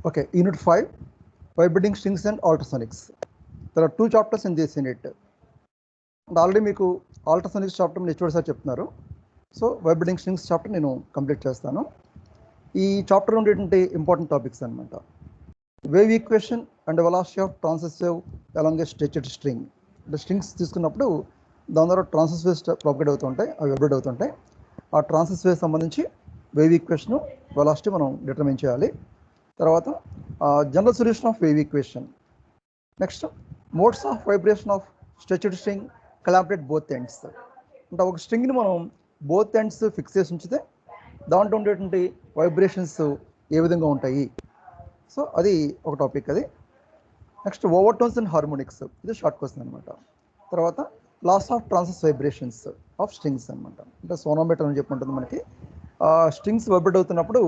Okay, Unit 5, Vibrating Strings and Ultrasonics. There are 2 chapters in this unit. And already మీకు ultrasonics chapter నేను చూడసారి చెప్తున్నారు. So vibrating strings chapter నేను complete చేస్తాను. ఈ chapter ఉండేటువంటి important topics అనమాట. Wave equation and velocity of transverse wave along a stretched string. అంటే strings తీసుకున్నప్పుడు దాని ద్వారా ట్రాన్స్వర్స్ వేవ్స్ ప్రాపగేట్ అవుతుంటాయి, అవి వైబ్రేట్ అవుతుంటాయి. ఆ ట్రాన్స్వర్స్ వేవ్ సంబంధించి వేవ్ ఈక్వేషన్, వెలాసిటీ మనం డిటర్మిన్ చేయాలి. తర్వాత general solution of wave equation. Next modes of vibration of stretched string collaborate both ends. అంటే ఒక స్ట్రింగ్ని మనం బోత్ ఎండ్స్ ఫిక్స్ చేసి ఉంచితే దాంట్లో ఉండేటువంటి వైబ్రేషన్స్ ఏ విధంగా ఉంటాయి. సో అది ఒక టాపిక్ అది. Next overtones and harmonics, ఇది షార్ట్ క్వశ్చన్ అనమాట. తర్వాత laws of transverse vibrations of strings అనమాట. అంటే సోనోమీటర్ అని చెప్పి ఉంటుంది మనకి. స్ట్రింగ్స్ వైబ్రేట్ అవుతున్నప్పుడు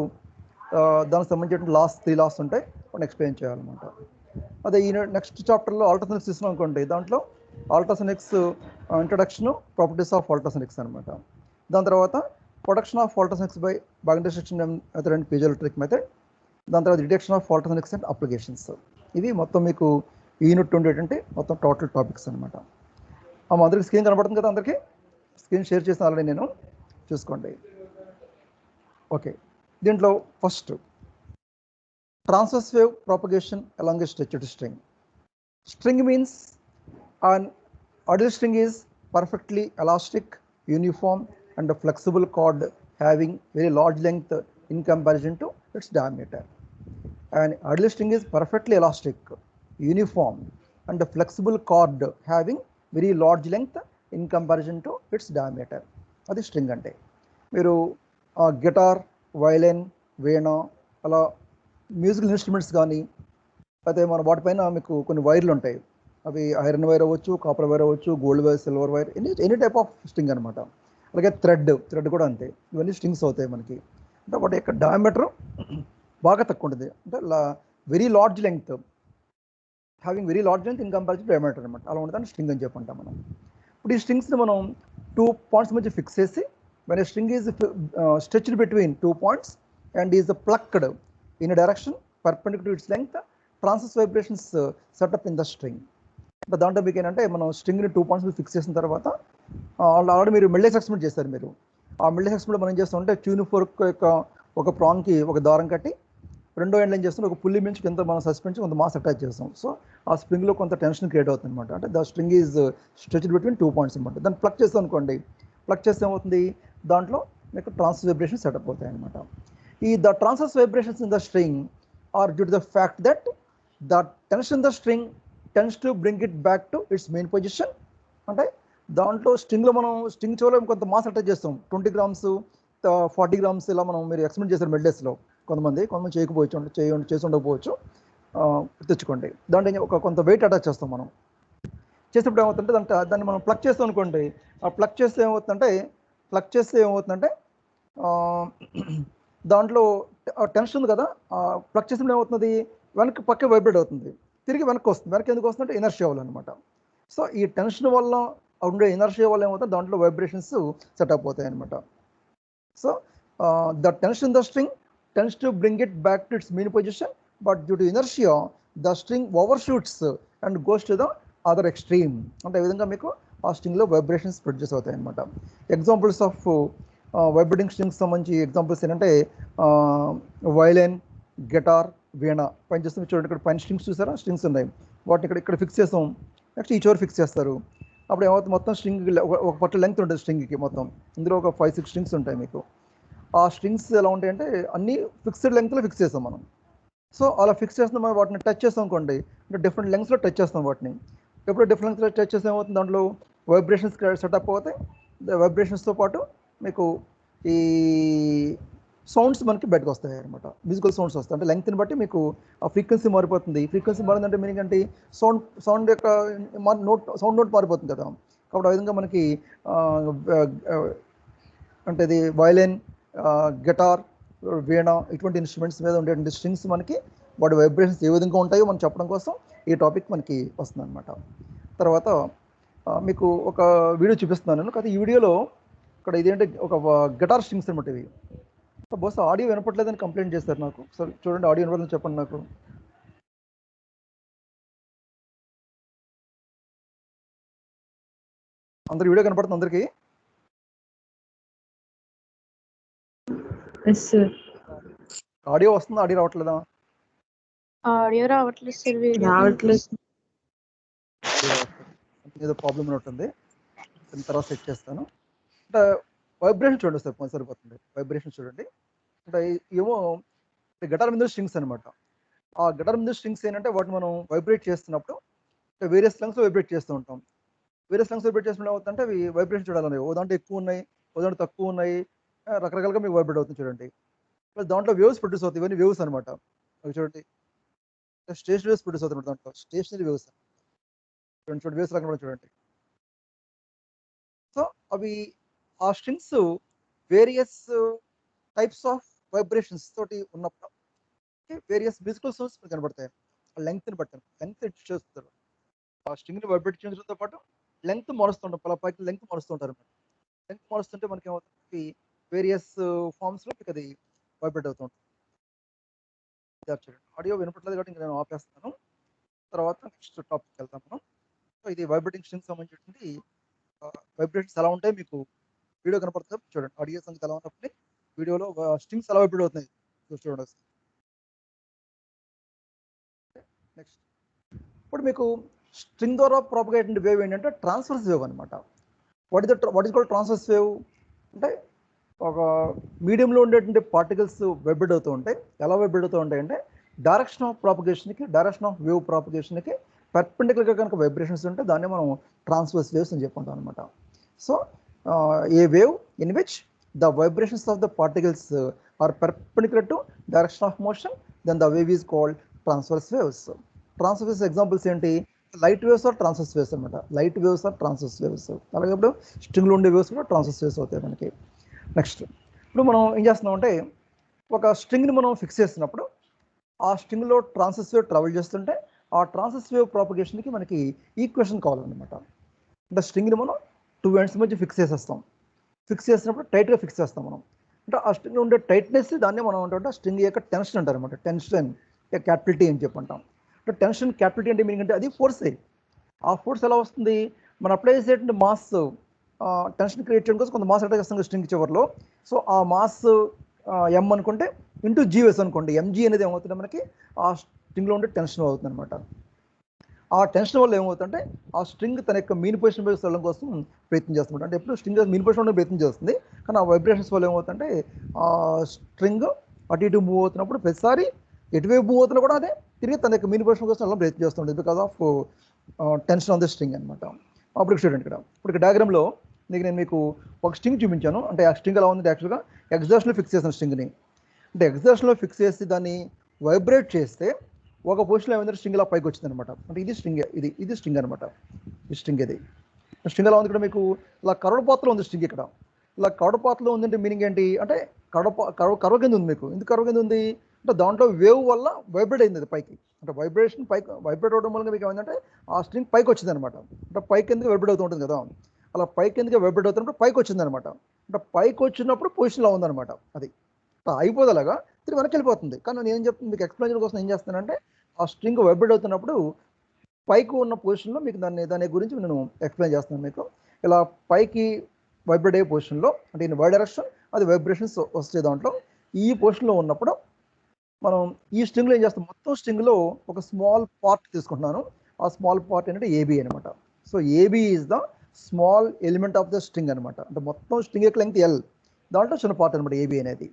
దానికి సంబంధించిన 3 లాస్ ఉంటాయి, మనం ఎక్స్ప్లెయిన్ చేయాలన్నమాట. అదే ఈ నెక్స్ట్ చాప్టర్లో అల్ట్రాసోనిక్స్ తీసుకున్నాం అనుకోండి, దాంట్లో ultrasonics introduction, properties of ultrasonics అనమాట. దాని తర్వాత production of ultrasonics by magnetostriction method and piezoelectric method. దాని తర్వాత detection of ultrasonics and applications. ఇవి మొత్తం మీకు ఈ యూనిట్ ఉండేటువంటి మొత్తం టోటల్ టాపిక్స్ అనమాట. అందరికి స్క్రీన్ కనబడుతుంది కదా, అందరికీ స్క్రీన్ షేర్ చేసిన ఆల్రెడీ నేను, చూసుకోండి. ఓకే, దీంట్లో first transverse wave propagation along a stretched string. String means an ideal string is perfectly elastic, uniform and a flexible cord having very large length in comparison to its diameter. An ideal string is perfectly elastic, uniform and a flexible cord having very large length in comparison to its diameter. అది string అంటే. మీరు guitar, violin, వీణ అలా musical instruments కానీ, అయితే మన వాటిపైన మీకు కొన్ని వైర్లు ఉంటాయి. అవి ఐరన్ వైర్ అవ్వచ్చు, కాపర్ వైర్ అవ్వచ్చు, gold wire, silver wire, any type of string అనమాట. అలాగే థ్రెడ్ కూడా అంతే. ఇవన్నీ స్ట్రింగ్స్ అవుతాయి మనకి. అంటే వాటి యొక్క డయామీటర్ బాగా తక్కువ ఉంటుంది. అంటే very large length, having very large length in comparison diameter అనమాట. అలా ఉండదాన్ని స్ట్రింగ్ అని చెప్పంటాం మనం. ఇప్పుడు ఈ స్ట్రింగ్స్ని మనం 2 పాయింట్స్ మధ్య ఫిక్స్ చేసి, when a string is stretched between 2 points and is plucked in a direction perpendicular to its length, transverse vibrations set up in the string. అంటే దాంట్లో మీకు ఏంటంటే మనం స్ట్రింగ్ని 2 పాయింట్స్ ఫిక్స్ చేసిన తర్వాత ఆల్రెడీ మీరు మెల్లేస్ ఎక్స్పెరిమెంట్ చేస్తారు. మీరు ఆ మెల్లేస్ ఎక్స్పెరిమెంట్ మనం ఏం చేస్తామంటే ట్యూన్ ఫోర్క్ యొక్క ఒక ప్రాంగ్కి ఒక దారం కట్టి, రెండో ఎండ్ ఏం చేస్తాం, ఒక పుల్లి మించి కింద మనం సస్పెండ్ కొంత మాస్ అటాచ్ చేస్తాం. సో ఆ స్ప్రింగ్లో కొంత టెన్షన్ క్రియేట్ అవుతుంది అనమాట. అంటే the string is stretched between 2 points అనమాట. దాన్ని ప్లక్ చేస్తాం అనుకోండి, ప్లక్ చేస్తే ఏమవుతుంది, దాంట్లో మీకు ట్రాన్స్వర్స్ వైబ్రేషన్స్ సెటప్ అవుతాయి అనమాట. The transverse vibrations in the string are due to the fact that the tension the string tends to bring it back to its main position. అంటే దాంట్లో స్ట్రింగ్లో మనం స్ట్రింగ్ చివరిలో కొంత మాస్ అటాచ్ చేస్తాం. 20 grams, 40 grams ఇలా మనం మీరు ఎక్స్పెరిమెంట్ చేస్తారు మెల్డేస్లో. కొంతమంది చేయకపోవచ్చు, చేసి ఉండకపోవచ్చు, తెచ్చుకోండి. దాంట్లో కొంత వెయిట్ అటాచ్ చేస్తాం మనం. చేసినప్పుడు ఏమవుతుంటే దాన్ని మనం ప్లక్ చేస్తాం అనుకోండి. ఆ ప్లక్ చేస్తే ఏమవుతుందంటే దాంట్లో టెన్షన్ ఉంది కదా, ప్లక్ చేసినప్పుడు ఏమవుతుంది, వెనక్కి పక్క వైబ్రేట్ అవుతుంది, తిరిగి వెనక్కి వస్తుంది. వెనక్కి ఎందుకు వస్తుందంటే ఇనర్షియా వల్ల అనమాట. సో ఈ టెన్షన్ వల్ల ఉండే ఇనర్షియా వల్ల ఏమవుతుంది, దాంట్లో వైబ్రేషన్స్ సెటప్ అవుతాయి అనమాట. So the tension the string tends to bring it back to its main position, but due to inertia the string overshoots and goes to the other extreme. అంటే ఈ విధంగా మీకు ఆ స్ట్రింగ్లో వైబ్రేషన్స్ ప్రొడ్యూస్ అవుతాయి అనమాట. Examples of vibrating strings సంబంధించి examples ఏంటంటే violin, guitar, వీణ. పైన చూస్తే చూడండి, ఇక్కడ పైన స్ట్రింగ్స్ చూసారా, స్ట్రింగ్స్ ఉన్నాయి. వాటిని ఇక్కడ ఫిక్స్ చేస్తాం. నెక్స్ట్ ఈ చివరి ఫిక్స్ చేస్తారు. అప్పుడు ఏమవుతుంది, మొత్తం స్ట్రింగ్ ఒక పట్టు లెంగ్త్ ఉంటుంది స్ట్రింగ్కి. మొత్తం ఇందులో ఒక 5-6 స్ట్రింగ్స్ ఉంటాయి మీకు. ఆ స్ట్రింగ్స్ ఎలా ఉంటాయంటే అన్నీ ఫిక్స్డ్ లెంగ్త్లో ఫిక్స్ చేస్తాం మనం. సో అలా ఫిక్స్ చేస్తాం, మనం వాటిని టచ్ చేస్తాం అనుకోండి, అంటే డిఫరెంట్ లెంగ్త్స్లో టచ్ చేస్తాం వాటిని. ఎప్పుడు డిఫరెంట్ లెంగ్త్లో టచ్ చేస్తే ఏమవుతుంది, దాంట్లో వైబ్రేషన్స్ సెటప్ అవుతాయి. వైబ్రేషన్స్తో పాటు మీకు ఈ సౌండ్స్ మనకి బయటకు వస్తాయి అనమాట. మ్యూజికల్ సౌండ్స్ వస్తాయి. అంటే లెంగ్త్ని బట్టి మీకు ఆ ఫ్రీక్వెన్సీ మారిపోతుంది. ఫ్రీక్వెన్సీ మారిందంటే మీనింగ్ అంటే సౌండ్ యొక్క సౌండ్ మారిపోతుంది కదా. కాబట్టి ఆ విధంగా మనకి అంటే ఇది వయలిన్, గిటార్, వీణ ఇటువంటి ఇన్స్ట్రుమెంట్స్ మీద ఉండే స్ట్రింగ్స్ మనకి వాటి వైబ్రేషన్స్ ఏ విధంగా ఉంటాయో మనం చెప్పడం కోసం ఈ టాపిక్ మనకి వస్తుంది అనమాట. తర్వాత మీకు ఒక వీడియో చూపిస్తున్నాను. కానీ ఈ వీడియోలో ఇక్కడ ఇదేంటి, ఒక గిటార్ స్ట్రింగ్స్ అనమాట. ఇవి బహుశా ఆడియో వినపట్లేదని కంప్లైంట్ చేస్తారు నాకు. ఒకసారి చూడండి, ఆడియో వినపడదని చెప్పండి నాకు. అందరు వీడియో కనపడుతుంది అందరికి? ఆడియో వస్తుందా, ఆడియో రావట్లేదా? ఆడియో రావట్లేదు సార్. రావట్లేదు. ఏదో ప్రాబ్లం ఉన్నట్టుంది, తర్వాత సెట్ చేస్తాను. అంటే వైబ్రేషన్ చూడండి సార్, సరిపోతుంది. వైబ్రేషన్ చూడండి. అంటే ఏమో గిటార్ మీద స్ట్రింగ్స్ అనమాట. ఆ గిటార్ మీద స్ట్రింగ్స్ ఏంటంటే వాటిని మనం వైబ్రేట్ చేస్తున్నప్పుడు వేరియస్ లెంగ్స్ వైబ్రేట్ చేస్తూ ఉంటాం. వేరియస్ లెంగ్స్ వైబ్రేట్ చేసినప్పుడు ఏమవుతుందంటే అవి వైబ్రేషన్ చూడాలి. ఓ దాంట్లో ఎక్కువ ఉన్నాయి, ఓ దాంట్లో తక్కువ ఉన్నాయి, రకరకాలుగా మీకు వైబ్రేట్ అవుతుంది చూడండి. ప్లస్ దాంట్లో వేవ్స్ ప్రొడ్యూస్ అవుతాయి. ఇవన్నీ వేవ్స్ అనమాట. అవి చూడండి, స్టేషనరీ వేవ్స్ ప్రొడ్యూస్ అవుతాయి దాంట్లో. స్టేషనరీ వేవ్స్ చూడండి, చూడండి వేవ్స్ రకంగా చూడండి. సో అవి ఆ strings various types of vibrations తోటి ఉన్నప్పుడు వేరియస్ మ్యూజికల్ సోర్స్ కనబడతాయి. ఆ లెంగ్త్ని బట్టి లెంగ్త్ చేస్తారు. ఆ స్ట్రింగ్ని వైబ్రేట్ చేయడంతో పాటు లెంగ్త్ మారుస్తుంటాం, పలా పైకి లెంగ్త్ మారుస్తుంటారు అనమాట. లెంగ్త్ మారుస్తుంటే మనకి ఏమవుతుంది, వేరియస్ ఫార్మ్స్లో మీకు అది వైబ్రేట్ అవుతూ ఉంటుంది. చూడండి, ఆడియో వినపట్లేదు కాబట్టి నేను ఆపేస్తాను. తర్వాత నెక్స్ట్ టాపిక్ వెళ్తాం మనం. సో ఇది వైబ్రేటింగ్ స్ట్రింగ్స్ సంబంధించినటువంటి వైబ్రేషన్స్ ఎలా ఉంటాయి మీకు వీడియో కనపడుతుంది చూడండి. ఆడియో సంగతి ఎలా ఉన్నప్పుడు వీడియోలో స్ట్రింగ్స్ ఎలా వైబ్రేట్ అవుతున్నాయి చూడండి. నెక్స్ట్ ఇప్పుడు మీకు స్ట్రింగ్ ద్వారా ప్రాపగేట్ వేవ్ ఏంటంటే ట్రాన్స్వర్స్ వేవ్ అనమాట. What is called transverse wave అంటే ఒక మీడియంలో ఉండేటువంటి పార్టికల్స్ వైబ్రేట్ అవుతూ ఉంటాయి. ఎలా వైబ్రేట్ అవుతూ ఉంటాయి అంటే డైరెక్షన్ ఆఫ్ ప్రాపగేషన్కి, డైరెక్షన్ ఆఫ్ వేవ్ ప్రాపగేషన్కి పర్పెండిక్యులర్గా కనుక వైబ్రేషన్స్ ఉంటే దాన్ని మనం ట్రాన్స్వర్స్ వేవ్స్ అని చెప్పుకుంటాం అనమాట. So a wave in which the vibrations of the particles are perpendicular to direction of motion, then the wave is called transverse waves. Transverse examples ఏంటి? Light waves are transverse waves అనమాట. Light waves are transverse waves. అలాగే ఇప్పుడు స్ట్రింగ్లో ఉండే waves కూడా transverse waves అవుతాయి మనకి. Next ఇప్పుడు మనం ఏం చేస్తున్నామంటే ఒక స్ట్రింగ్ని మనం ఫిక్స్ చేస్తున్నప్పుడు ఆ స్ట్రింగ్లో ట్రాన్స్వర్స్ వేవ్ ట్రావెల్ చేస్తుంటే ఆ ట్రాన్స్వర్స్ వేవ్ ప్రాపగేషన్కి మనకి ఈక్వేషన్ కావాలన్నమాట. అంటే స్ట్రింగ్ని మనం 2 ఎండ్స్ మధ్య ఫిక్స్ చేసేస్తాం. ఫిక్స్ చేసినప్పుడు టైట్గా ఫిక్స్ చేస్తాం మనం. అంటే ఆ స్ట్రింగ్లో ఉండే టైట్నెస్ దాన్ని మనం అంటే స్ట్రింగ్ యొక్క టెన్షన్ అంటారు అనమాట. టెన్షన్ క్యాపిటల్ టీ అని చెప్పంటాం. అంటే టెన్షన్ క్యాపిటల్ టీ అంటే మీనింగ్ అంటే అది ఫోర్సే. ఆ ఫోర్స్ ఎలా వస్తుంది? మనం అప్లై చేసేటువంటి మాస్ టెన్షన్ క్రియేట్ చేయడం కోసం కొంత మాస్ అటాక్ చేస్తాం స్ట్రింగ్ చివరిలో. సో ఆ మాస్ ఎం అనుకుంటే ఇంటూ జీఎస్ అనుకోండి, ఎంజీ అనేది ఏమవుతుంది మనకి ఆ స్ట్రింగ్లో ఉండే టెన్షన్ అవుతుంది అనమాట. ఆ టెన్షన్ వల్ల ఏమవుతుందంటే ఆ స్ట్రింగ్ తన యొక్క మీన్ పొజిషన్ వైపు వెళ్ళడం కోసం ప్రయత్నం చేస్తుంటాం. అంటే ఎప్పుడు స్ట్రింగ్ మీన్ పొజిషన్ ప్రయత్నం చేస్తుంది, కానీ ఆ వైబ్రేషన్స్ వల్ల ఏమవుతుందంటే ఆ స్ట్రింగ్ అటు ఇటు మూవ్ అవుతున్నప్పుడు ప్రతిసారి ఎటువైపు మూవ్ అవుతున్నా కూడా అదే తిరిగి తన యొక్క మీన్ పొజిషన్ కోసం వెళ్ళడం ప్రయత్నం చేస్తుంటుంది because of tension on the string అనమాట. అప్పుడు చూడండి ఇప్పుడు డయాగ్రామ్లో నేను మీకు ఒక స్ట్రింగ్ చూపించాను. అంటే ఆ స్ట్రింగ్ ఎలా ఉంది యాక్చువల్గా ఎగ్జాస్ట్లో ఫిక్స్ చేసిన స్ట్రింగ్ని. అంటే ఎగ్జాస్ట్లో ఫిక్స్ చేసి దాన్ని వైబ్రేట్ చేస్తే ఒక పొజిషన్లో ఏమైందంటే స్ట్రింగ్ ఇలా పైకి వచ్చింది అనమాట. అంటే ఇది స్ట్రింగ్, ఇది స్ట్రింగ్ అనమాట. ఈ స్ట్రింగ్ ఇది స్ట్రింగ్ ఎలా ఉంది ఇక్కడ మీకు ఇలా కర్వ్డ్ పాత్లో ఉంది స్ట్రింగ్. ఇక్కడ ఇలా కర్వ్డ్ పాత్లో ఉందంటే మీనింగ్ ఏంటి అంటే కర్వ్ కింద ఉంది. మీకు ఎందుకు కర్వ్ కింద ఉంది అంటే దాంట్లో వేవ్ వల్ల వైబ్రేట్ అయింది అది పైకి. అంటే వైబ్రేషన్ పైకి వైబ్రేట్ అవడం వల్ల మీకు ఏమైందంటే ఆ స్ట్రింగ్ పైకి వచ్చింది అనమాట. అంటే పైకి ఎందుకు వైబ్రేట్ అవుతూ ఉంటుంది కదా, అలా పైకి ఎందుకు వైబ్రేట్ అవుతున్నప్పుడు పైకి వచ్చింది అనమాట. అంటే పైకి వచ్చినప్పుడు పొజిషన్లో ఉందన్నమాట. అది అయిపోదలాగా తిరిగి వెనక్కి వెళ్ళిపోతుంది. కానీ నేను ఏం చెప్తుంది మీకు ఎక్స్ప్లెయిన్ కోసం ఏం చేస్తానంటే ఆ స్ట్రింగ్ వైబ్రేట్ అవుతున్నప్పుడు పైకి ఉన్న పొజిషన్లో మీకు దాని గురించి నేను ఎక్స్ప్లెయిన్ చేస్తున్నాను మీకు. ఇలా పైకి వైబ్రేట్ అయ్యే పొజిషన్లో అంటే ఇన్ వై డైరెక్షన్ అది వైబ్రేషన్స్ వస్తే దాంట్లో ఈ పొజిషన్లో ఉన్నప్పుడు మనం ఈ స్ట్రింగ్లో ఏం చేస్తాం, మొత్తం స్ట్రింగ్లో ఒక స్మాల్ పార్ట్ తీసుకుంటున్నాను. ఆ స్మాల్ పార్ట్ ఏంటంటే ఏబీ అనమాట. So AB is the small element of the string అనమాట. అంటే మొత్తం స్ట్రింగ్ యొక్క లెంగ్త్ ఎల్, దాంట్లో చిన్న పార్ట్ అనమాట ఏబీ అనేది.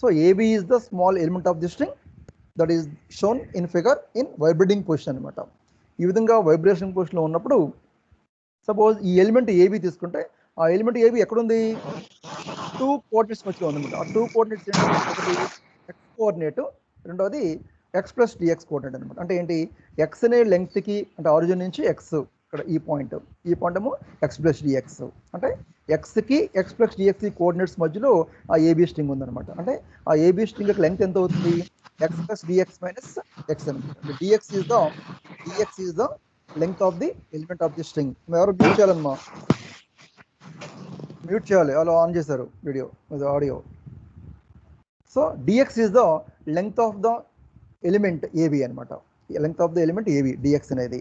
So AB is the small element of the string that is shown in figure in vibrating position అనమాట. ఈ విధంగా వైబ్రేషన్ పొజిషన్లో ఉన్నప్పుడు సపోజ్ ఈ ఎలిమెంట్ ఏబీ తీసుకుంటే ఆ ఎలిమెంట్ ఏబీ ఎక్కడుంది? 2 కోఆర్డినేట్స్ మధ్యలో ఉందన్నమాట. ఆ 2 కోఆర్డినేట్స్ ఏంటంటే ఒకటి ఎక్స్ కోఆర్డినేట్, రెండోది ఎక్స్ ప్లస్ డిఎక్స్ కోఆర్డినేట్ అనమాట. అంటే ఏంటి? ఎక్స్ అనే లెంగ్త్కి అంటే ఆరిజిన్ నుంచి ఎక్స్ ఇక్కడ ఈ పాయింట్ ఏమో ఎక్స్ ప్లస్ డిఎక్స్. అంటే ఎక్స్కి ఎక్స్ ప్లస్ డిఎక్స్ కోఆర్డినేట్స్ మధ్యలో ఆ ఏబీ స్ట్రింగ్ ఉందన్నమాట. అంటే ఆ ఏబీ స్ట్రింగ్ యొక్క లెంగ్త్ ఎంత అవుతుంది? X plus dx minus x అనమాట. అంటే dx is the length of the element of the string. ఎవరు మ్యూట్ చేయాలమ్మా, మ్యూట్ చేయాలి. అలా ఆన్ చేశారు video audio. So dx is the length of the element AB అనమాట. Length of the element AB dx అనేది.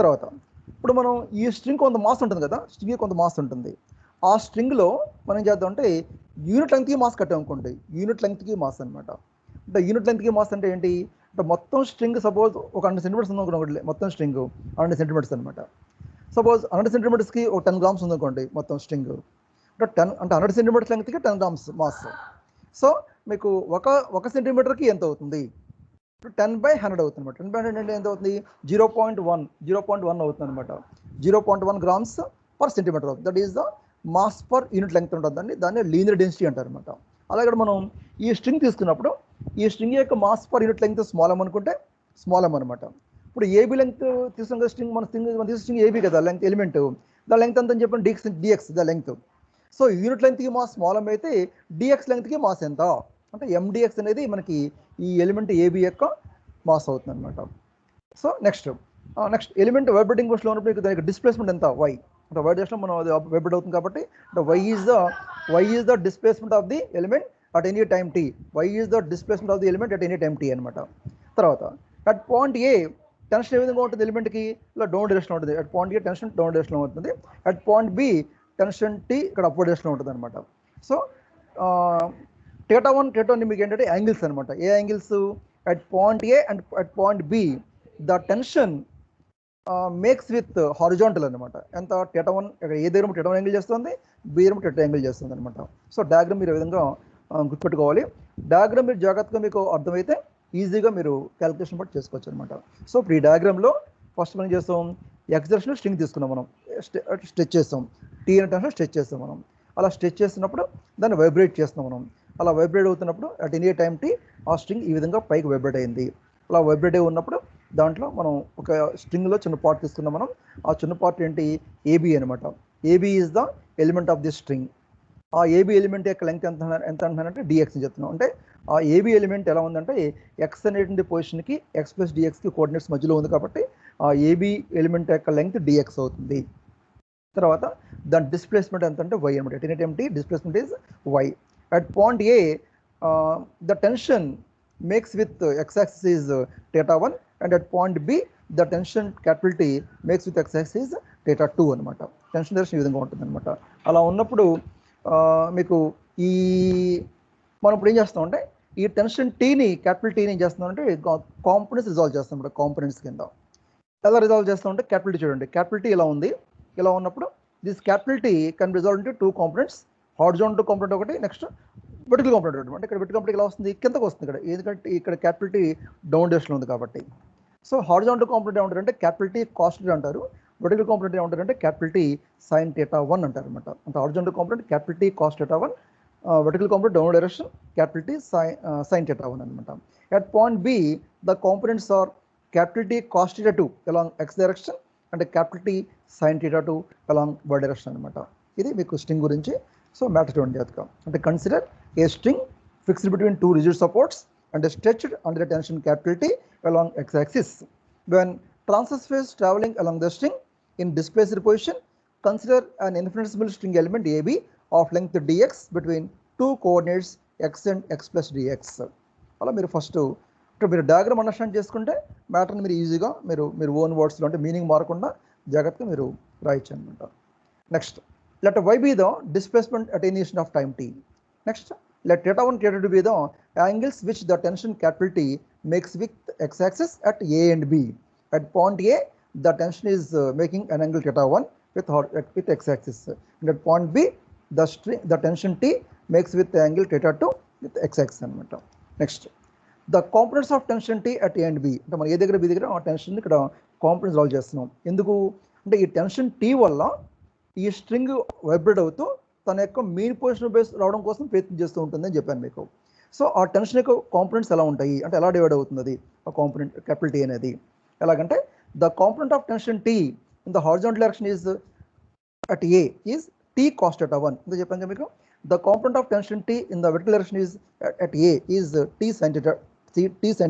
తర్వాత ఇప్పుడు మనం ఈ స్ట్రింగ్ కొంత మాస్ ఉంటుంది కదా, స్ట్రింగ్ కొంత మాస్ ఉంటుంది. ఆ స్ట్రింగ్లో మనం ఏం చేద్దాం అంటే యూనిట్ లెంగ్త్కి మాస్ కట్టామనుకోండి, యూనిట్ లెంగ్త్కి మాస్ అనమాట. అంటే యూనిట్ లెంగ్త్కి మాస్ అంటే ఏంటి అంటే మొత్తం స్ట్రింగ్ సపోజ్ ఒక 100 సెంటీమీటర్స్ ఉందనుకోండి, మొత్తం స్ట్రింగ్ 100 సెంటీమీటర్స్ అనమాట. సపోజ్ 100 సెంటీమీటర్స్కి ఒక 10 గ్రామ్స్ ఉందనుకోండి మొత్తం స్ట్రింగ్, అంటే 10 అంటే 100 సెంటీమీటర్స్ లెంగ్త్కి 10 గ్రామ్స్ మాస్. సో మీకు ఒక సెంటీమీటర్కి ఎంత అవుతుంది, 10/100 అవుతుంది అనమాట. 10/100 అంటే ఎంత అవుతుంది, 0.1 అవుతుంది అనమాట. 0.1 గ్రామ్స్ పర్ సెంటీమీటర్ అవుతుంది. That is the mass per unit length ఉంటుందండి, దాన్ని లీనియర్ డెన్సిటీ అంటారు అనమాట. అలాగే మనం ఈ స్ట్రింగ్ తీసుకున్నప్పుడు ఈ స్ట్రింగ్ యొక్క mass per unit length small m అనుకుంటే స్మాల్ ఎమ్ అనమాట. ఇప్పుడు ఏబీ లెంగ్త్ తీసుకున్న స్ట్రింగ్ మన స్ట్రింగ్ ఏబీ కదా లెంగ్త్ ఎలిమెంట్, దా లెంగ్త్ ఎంత అని చెప్పండి, dx the length. So unit లెంగ్త్కి మాస్ స్మాల్ ఎమ్ అయితే డిఎక్స్ లెంగ్త్కి మాస్ ఎంత అంటే ఎండిఎక్స్ అనేది మనకి ఈ ఎలిమెంట్ ఏబీ యొక్క మాస్ అవుతుంది అనమాట. సో నెక్స్ట్ ఎలిమెంట్ వైబ్రేటింగ్ మోషన్లో ఉన్నప్పుడు మీకు దానికి డిస్ప్లేస్మెంట్ ఎంత, వై. అంటే వై డైరెక్షన్లో మనం అది వైబ్రేట్ అవుతుంది కాబట్టి y is the displacement of the element at any time t. Y is the displacement of the element at any time t అనమాట. తర్వాత అట్ పాయింట్ ఏ టెన్షన్ ఏ విధంగా ఉంటుంది, ఎలిమెంట్కి ఇలా డౌన్ డైరెక్షన్ ఉంటుంది. At point A tension down డైరెక్షన్లో ఉంటుంది. At point B tension T ఇక్కడ అప్వర్డ్ డైరెక్షన్లో ఉంటుంది అనమాట. సో θ1 θ2 మీకు ఏంటంటే యాంగిల్స్ అనమాట. ఏ angles, at point A and at point B the tension makes with horizontal అనమాట. ఎంత θ1 ఇక్కడ ఏ దగ్గర θ1 యాంగిల్ చేస్తుంది, బి దగ్గర θ యాంగిల్ చేస్తుంది అనమాట. సో డయాగ్రామ్ మీరు ఈ విధంగా గుర్తుపెట్టుకోవాలి. డయాగ్రామ్ మీరు జాగ్రత్తగా మీకు అర్థమైతే ఈజీగా మీరు క్యాలిక్యులేషన్ బట్టి చేసుకోవచ్చు అనమాట. సో ఇప్పుడు ఈ డయాగ్రామ్లో ఫస్ట్ మనం చేస్తాం, ఎక్స్ డైరెక్షన్లో స్ట్రింగ్ తీసుకున్నాం మనం, స్ట్రెచ్ చేస్తాం. టీ అనే టెన్షన్ స్ట్రెచ్ చేస్తాం మనం. అలా స్ట్రెచ్ చేస్తున్నప్పుడు దాన్ని వైబ్రేట్ చేస్తాం మనం. అలా వైబ్రేట్ అవుతున్నప్పుడు అట్ ఎనీ టైం టీ ఆ స్ట్రింగ్ ఈ విధంగా పైకి వైబ్రేట్ అయింది. అలా వైబ్రేట్ అయి ఉన్నప్పుడు దాంట్లో మనం ఒక స్ట్రింగ్లో చిన్న పార్ట్ తీసుకున్నాం మనం. ఆ చిన్న పార్ట్ ఏంటి, ఏబీ అనమాట. AB is the element of the string. ఆ ఏబీ ఎలిమెంట్ యొక్క లెంగ్త్ ఎంత అంటున్నానంటే డిఎక్స్ అని చెప్తున్నాం. అంటే ఆ ఏబీ ఎలిమెంట్ ఎలా ఉందంటే ఎక్స్ అనేటువంటి పొజిషన్కి ఎక్స్ ప్లస్ డిఎక్స్కి కోఆర్డినేట్స్ మధ్యలో ఉంది కాబట్టి ఆ ఏబీ ఎలిమెంట్ యొక్క లెంగ్త్ డిఎక్స్ అవుతుంది. తర్వాత దాని డిస్ప్లేస్మెంట్ ఎంత అంటే వై అనమాట. At any time t displacement is y. At point A the tension makes with x axis is θ1 and at point B the tension capital T makes with x axis is θ2 అనమాట. Tension direction ఈ విధంగా ఉంటుంది అనమాట. అలా ఉన్నప్పుడు మీకు ఈ మనం ఇప్పుడు ఏం చేస్తామంటే ఈ టెన్షన్ టీని క్యాపిటల్ టీని ఏం చేస్తున్నామంటే కాంపోనెంట్స్ రిజాల్వ్ చేస్తాం అనమాట. కాంపోనెంట్స్ కింద ఎలా రిజాల్వ్ చేస్తామంటే క్యాపిటల్ టీ చూడండి, క్యాపిటల్ టీ ఇలా ఉంది. ఇలా ఉన్నప్పుడు this capital T can resolve into 2 components, horizontal component ఒకటి, నెక్స్ట్ వర్టికల్ కాంపోనెంట్ ఒకటి. అంటే ఇక్కడ వర్టికల్ కాంపోనెంట్ ఇలా వస్తుంది, కిందకు వస్తుంది ఇక్కడ, ఎందుకంటే ఇక్కడ క్యాపిటల్ టీ డౌన్ డైరెక్షన్లో ఉంది కాబట్టి. సో హారిజాంటల్ కాంపోనెంట్ ఏమంటారంటే క్యాపిటల్ టీ కాస్ట్ టీ అంటారు. వర్టికల్ కాంపోనెంట్ ఏమంటారంటే క్యాపిటల్ టీ సైన్ θ1 అంటారు అనమాట. అంటే horizontal component capital T cos θ1, vertical component down direction capital T sine θ1 అనమాట. At point B the components are capital T cos θ2 along x direction and capital T sin θ2 along y direction అనమాట. ఇది మీకు string గురించి. So matter చూడండి జాగ్రత్తగా. అంటే consider a string fixed between 2 rigid supports and stretched under the tension capital T along x axis. When transverse phase traveling along the string in displaced position, consider an infinitesimal string element AB of length dx between 2 coordinates x and x plus dx. అలా మీరు first ఇక్కడ మీరు diagram understand చేసుకుంటే మ్యాటర్ని మీరు ఈజీగా మీరు own వర్డ్స్లో అంటే meaning మారకుండా జాగ్రత్తగా మీరు రాయొచ్చు అనమాట. Next let y be the displacement at any instant of time t. Next let θ1 θ2 be the angles which the tension capital T makes with x axis at A and B. At point A the tension is making an angle θ1 with x axis, and at point b the tension T makes with the angle θ2 with x axis అనమాట. Next the components of tension T at A and B. అంటే మనం ఏ దగ్గర B దగ్గర ఆ tension ఇక్కడ components solve చేస్తున్నాం. ఎందుకు అంటే ఈ టెన్షన్ టీ వల్ల ఈ స్ట్రింగ్ వైబ్రేట్ అవుతూ తన యొక్క మెయిన్ పొజిషన్ బేస్ రావడం కోసం ప్రయత్నం చేస్తూ ఉంటుందని చెప్పాను మీకు. సో ఆ టెన్షన్ యొక్క కాంపోనెంట్స్ ఎలా ఉంటాయి అంటే ఎలా డివైడ్ అవుతుంది అది ఆ కాంపోనెంట్ క్యాపిటల్ టీ అనేది. ఎలాగంటే the component of tension tea in the horizontal direction is at A is T cos θ1. ఇంత చెప్పాను కదా మీకు. The component of tension T in the vertical direction is at A is T sin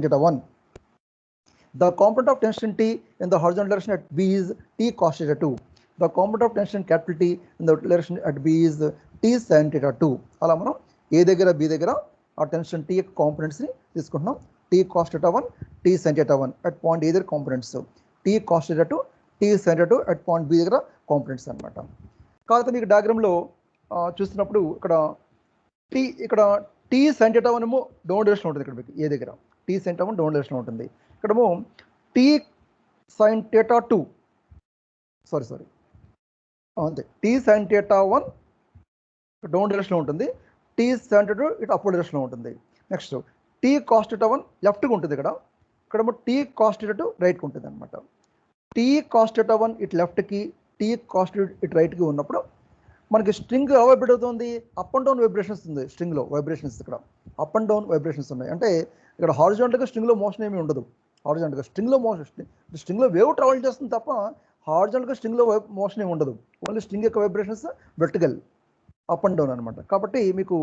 θ1. The component of tension T in the horizontal direction at B is T cos θ2. The component of tension capital T in the vertical direction at B is T sin θ2. అలా మనం ఏ దగ్గర B దగ్గర ఆ tension T యొక్క కాంపోనెంట్స్ని తీసుకుంటున్నాం. T cos θ1 T sin θ1 at point A దగ్గర components, T cos θ2 T sin θ2 at point B దగ్గర కాంపోనెంట్స్ అనమాట. కాకపోతే మీకు డయాగ్రామ్లో చూస్తున్నప్పుడు ఇక్కడ టీ sin θ1 ఏమో డౌన్ డైరెక్షన్ ఉంటుంది. ఇక్కడ మీకు ఏ దగ్గర టీ sin θ1 డౌన్ డైరెక్షన్ ఉంటుంది. ఇక్కడేమో టీ sin θ2 సారీ అంతే, టీ sin θ1 డౌన్ డైరెక్షన్లో ఉంటుంది, టీ sin θ2 ఇటు అప్వర్డ్ డైరెక్షన్లో ఉంటుంది. నెక్స్ట్ టీ కాస్ట్ θ1 లెఫ్ట్కి ఉంటుంది. ఇక్కడేమో టీ కాస్ట్ θ2 రైట్కి ఉంటుంది అనమాట. టీ కాస్ట్ θ1 ఇటు లెఫ్ట్కి, టీ కాస్ట్ ఇటు రైట్కి ఉన్నప్పుడు మనకి స్ట్రింగ్ ఎలా వైబ్రేట్ అవుతుంది, అప్ అండ్ డౌన్ వైబ్రేషన్స్ ఉంది. స్ట్రింగ్లో వైబ్రేషన్స్ ఇక్కడ అప్ అండ్ డౌన్ వైబ్రేషన్స్ ఉన్నాయి. అంటే ఇక్కడ హారిజాంటల్గా స్ట్రింగ్లో మోషన్ ఏమీ ఉండదు. హారిజాంటల్గా స్ట్రింగ్లో వేవ్ ట్రావెల్ చేస్తుంది తప్ప హారిజాంటల్గా స్ట్రింగ్లో మోషన్ ఏమి ఉండదు. ఓన్లీ స్ట్రింగ్ యొక్క vibrations vertical up and down అనమాట. కాబట్టి మీకు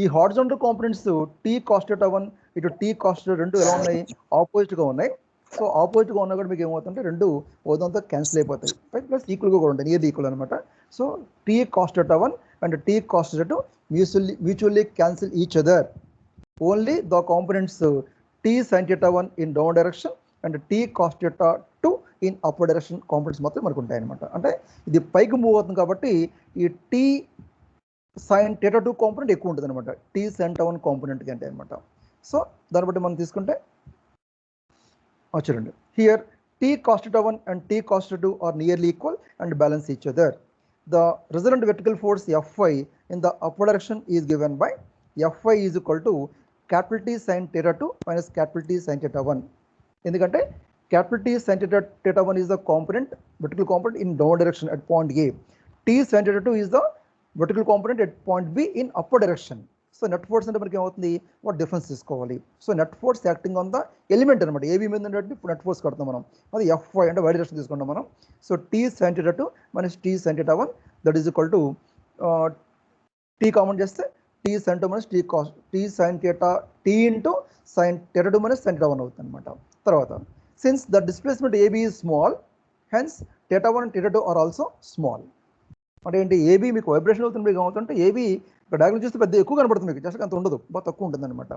ఈ హారిజాంటల్ కాంపోనెంట్స్ టీ కాస్ట్ θ1 ఇటు టీ కాస్ట్ రెండు ఎలా ఉన్నాయి, ఆపోజిట్గా ఉన్నాయి. సో ఆపోజిట్గా ఉన్నా కూడా మీకు ఏమవుతుంటే రెండు ఓదంతో క్యాన్సిల్ అయిపోతాయి. ప్లస్ ఈక్వల్గా కూడా ఉంటాయి, నియర్ ఈక్వల్ అనమాట. So T cos θ1 and T cos θ2 mutually cancel each other. Only the components t sin θ1 in down direction and t cos θ2 in upward direction components మాత్రం మనకు ఉంటాయి అనమాట. అంటే ఇది పైకి మూవ్ అవుతుంది కాబట్టి ఈ t sin θ2 కాంపోనెంట్ ఎక్కువ ఉంటుంది అనమాట t sin θ1 కాంపోనెంట్ కంటే అనమాట. సో దాన్ని బట్టి మనం తీసుకుంటే చూడండి, here t cos θ1 and t cos θ2 are nearly equal and balance each other. The resultant vertical force Fy in the upward direction is given by Fy is equal to capital T sin θ2 minus capital T sin θ1. ఎందుకంటే capital T sin θ1 is the component, vertical component in downward direction at point A. T sin θ2 is the vertical component at point B in upward direction. So net force అంటే మనకి ఏమవుతుంది, what difference తీసుకోవాలి. So net force acting on the element అనమాట. AB మీద ఉన్నట్టు net force కడతాం మనం, అది Fy అంటే వై డైరెక్షన్ తీసుకుంటాం మనం. So T sin θ2 minus T sin θ1 that is equal to T common చేస్తే T sin θ2 minus T sin θ T into sin θ2 minus sin θ1 అవుతుంది అనమాట. తర్వాత since the displacement AB is small, hence θ1 and θ2 are also small. అంటే ఏంటి, AB మీకు vibration అవుతుంది, మీకు ఏమవుతుంటే AB ఇక్కడ డయాగ్రామ్ చూస్తే పెద్ద ఎక్కువ కనబడుతుంది, మీకు జస్ట్ అంత ఉండదు, బాగా తక్కువ ఉంటుంది అనమాట.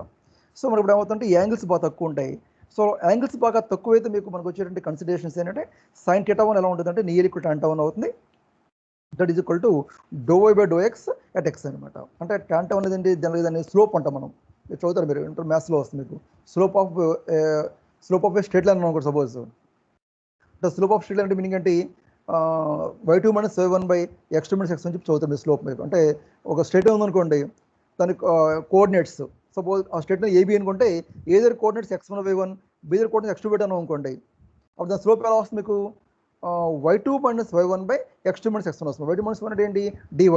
సో మనకి ఇప్పుడు ఏమవుతుంటే యాంగిల్స్ బాగా తక్కువ ఉంటాయి. సో యాంగిల్స్ బాగా తక్కువైతే మీకు మనకు వచ్చేటువంటి కన్సిడరేషన్స్ ఏంటంటే sin θ1 ఎలా ఉంటుంది అంటే నియర్ ఈక్వల్ టు tan θ1 అవుతుంది. That is equal to ∂y/∂x at x అనమాట. అంటే tan θ1 అనేది జనరల్గా దాన్ని స్లోప్ అంటాం మనం. మీరు చదువుతారు, మీరు ఇంటర్ మ్యాథ్స్లో వస్తుంది మీకు slope of A straight line అనుకోండి. సపోజ్ అంటే స్లోప్ ఆఫ్ స్ట్రేట్ లైన్ అంటే మీనింగ్ ఏంటి, y2 minus y1 by x2 minus x1 చెప్పి చదువుతుంది స్లోప్ మీకు. అంటే ఒక స్ట్రేట్ లైన్ ఉందనుకోండి, దానికి కోఆర్డినేట్స్ సపోజ్ ఆ స్ట్రేట్ లైన్ ఏబీ అనుకుంటే either coordinates x1 y1, Bidar coordinates x2 y2 అనుకోండి. అప్పుడు దాని స్లోప్ ఎలా వస్తుంది మీకు, y2 minus y1 by x2 minus x1 వస్తుంది. y2 మైనస్ 1 అంటే ఏంటి dy,